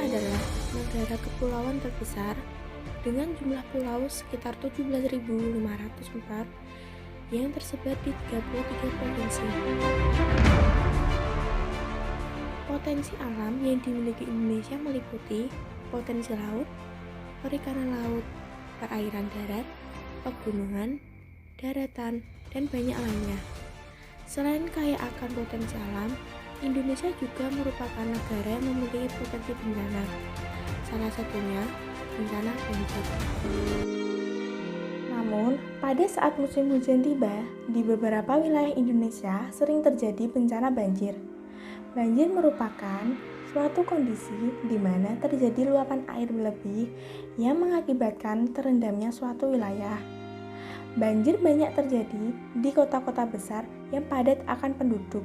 adalah negara kepulauan terbesar dengan jumlah pulau sekitar 17.504 yang tersebar di 33 provinsi. Potensi alam yang dimiliki Indonesia meliputi potensi laut, perikanan laut, perairan darat, pegunungan, daratan, dan banyak lainnya. Selain kaya akan potensi alam, Indonesia juga merupakan negara yang memiliki potensi bencana. Salah satunya bencana banjir. Namun, pada saat musim hujan tiba, di beberapa wilayah Indonesia sering terjadi bencana banjir. Banjir merupakan suatu kondisi di mana terjadi luapan air berlebih yang mengakibatkan terendamnya suatu wilayah. Banjir banyak terjadi di kota-kota besar yang padat akan penduduk.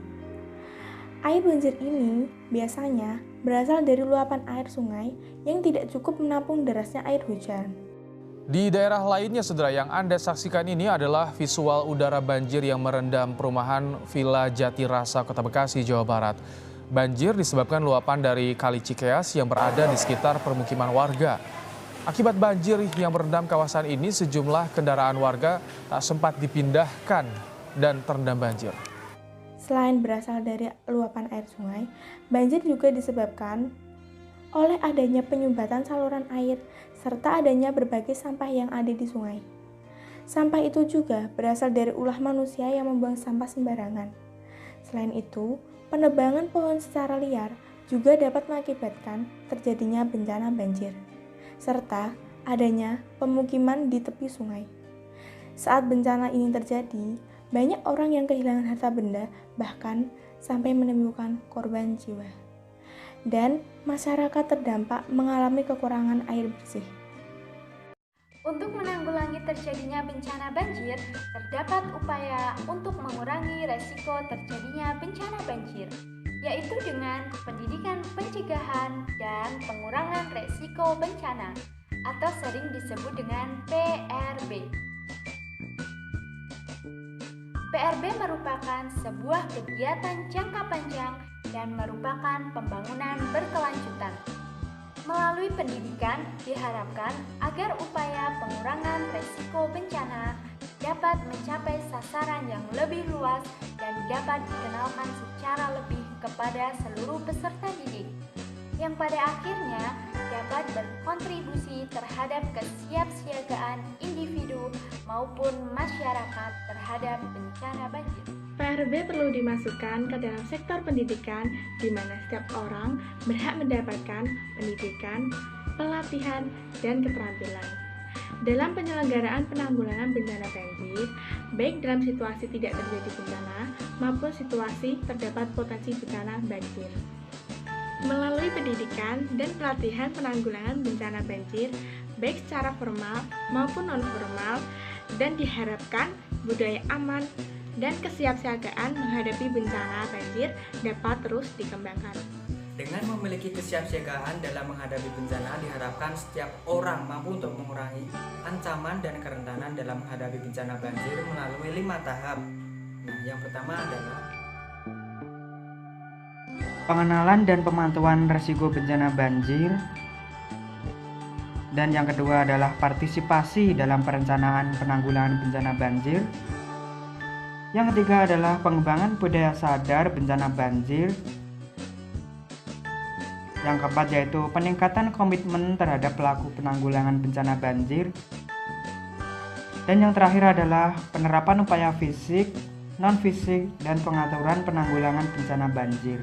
Air banjir ini biasanya berasal dari luapan air sungai yang tidak cukup menampung derasnya air hujan. Di daerah lainnya, saudara, yang Anda saksikan ini adalah visual udara banjir yang merendam perumahan Villa Jati Rasa, Kota Bekasi, Jawa Barat. Banjir disebabkan luapan dari Kali Cikeas yang berada di sekitar permukiman warga. Akibat banjir yang merendam kawasan ini, sejumlah kendaraan warga tak sempat dipindahkan dan terendam banjir. Selain berasal dari luapan air sungai, banjir juga disebabkan oleh adanya penyumbatan saluran air serta adanya berbagai sampah yang ada di sungai. Sampah itu juga berasal dari ulah manusia yang membuang sampah sembarangan. Selain itu, penebangan pohon secara liar juga dapat mengakibatkan terjadinya bencana banjir, serta adanya pemukiman di tepi sungai. Saat bencana ini terjadi, banyak orang yang kehilangan harta benda, bahkan sampai menimbulkan korban jiwa. Dan masyarakat terdampak mengalami kekurangan air bersih. Untuk menanggulangi terjadinya bencana banjir, terdapat upaya untuk mengurangi resiko terjadinya bencana banjir, yaitu dengan pendidikan pencegahan dan pengurangan resiko bencana, atau sering disebut dengan PRB. PRB merupakan sebuah kegiatan jangka panjang dan merupakan pembangunan berkelanjutan. Melalui pendidikan diharapkan agar upaya pengurangan resiko bencana dapat mencapai sasaran yang lebih luas dan dapat dikenalkan secara lebih kepada seluruh peserta didik, yang pada akhirnya dapat berkontribusi terhadap kesiapsiagaan individu maupun masyarakat terhadap bencana banjir. PRB perlu dimasukkan ke dalam sektor pendidikan di mana setiap orang berhak mendapatkan pendidikan, pelatihan, dan keterampilan. Dalam penyelenggaraan penanggulangan bencana banjir, baik dalam situasi tidak terjadi bencana maupun situasi terdapat potensi bencana banjir. Melalui pendidikan dan pelatihan penanggulangan bencana banjir, baik secara formal maupun non-formal, dan diharapkan budaya aman dan kesiapsiagaan menghadapi bencana banjir dapat terus dikembangkan. Dengan memiliki kesiapsiagaan dalam menghadapi bencana, diharapkan setiap orang mampu untuk mengurangi ancaman dan kerentanan dalam menghadapi bencana banjir melalui 5 tahap. Nah, yang pertama adalah pengenalan dan pemantauan risiko bencana banjir. Dan yang kedua adalah partisipasi dalam perencanaan penanggulangan bencana banjir. Yang ketiga adalah pengembangan budaya sadar bencana banjir. Yang keempat yaitu peningkatan komitmen terhadap pelaku penanggulangan bencana banjir. Dan yang terakhir adalah penerapan upaya fisik, non-fisik, dan pengaturan penanggulangan bencana banjir.